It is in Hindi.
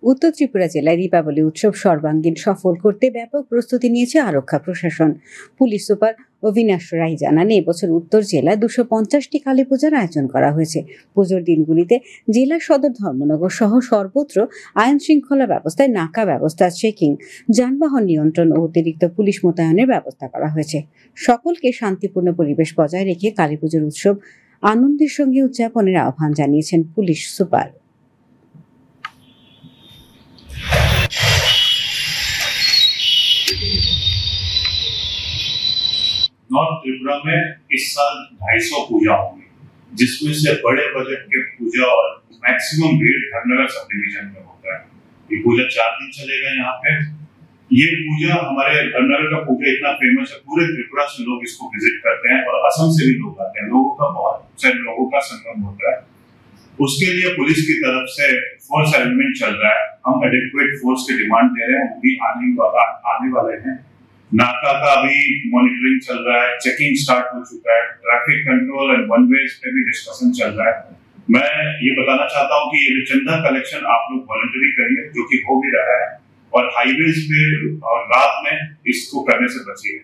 উত্তর ত্রিপুরা জেলায় দীপাবলি উৎসব সর্বাঙ্গীন সফল করতে ব্যাপক প্রস্তুতি নিয়েছে আরক্ষা প্রশাসন। পুলিশ সুপার অবিনাশ রায় জানান, এবছর উত্তর জেলায় 250টি কালী পূজার আয়োজন করা হয়েছে। পুজোর দিনগুলিতে জেলা সদর ধর্মনগর সহ সর্বত্র আইন শৃঙ্খলা ব্যবস্থায় নাকা ব্যবস্থা, চেকিং, যানবাহন নিয়ন্ত্রণ ও অতিরিক্ত পুলিশ মোতায়েনের ব্যবস্থা করা হয়েছে। সকলকে শান্তিপূর্ণ পরিবেশ বজায় রেখে কালী পুজোর উৎসব আনন্দের সঙ্গে উদযাপনের আহ্বান জানিয়েছেন পুলিশ সুপার। नॉर्थ त्रिपुरा में इस साल 250 पूजा होंगी, जिसमें से बड़े बजट के पूजा और मैक्सिमम भीड़ धर्मनगर सब डिवीजन में होता है। ये पूजा 4 दिन चलेगा यहाँ पे। ये पूजा हमारे धर्मनगर का पूजा इतना फेमस है, पूरे त्रिपुरा से लोग इसको विजिट करते हैं और असम से भी लोग आते हैं। लोगों का बहुत सारे लोगों का संगम होता है। उसके लिए पुलिस की तरफ से फोर्स अरेंजमेंट चल रहा है। हम एडिक्वेट फोर्स की डिमांड दे रहे हैं, वो भी आने वाले हैं। नाका का अभी मॉनिटरिंग चल रहा है, चेकिंग स्टार्ट हो चुका है, traffic control and one ways पे भी डिस्कशन चल रहा है। मैं ये बताना चाहता हूँ कि ये जो चंदा कलेक्शन आप लोग वॉलंटरी करिए, जो कि हो भी रहा है, और हाईवेज पे और रात में इसको करने से बचिए।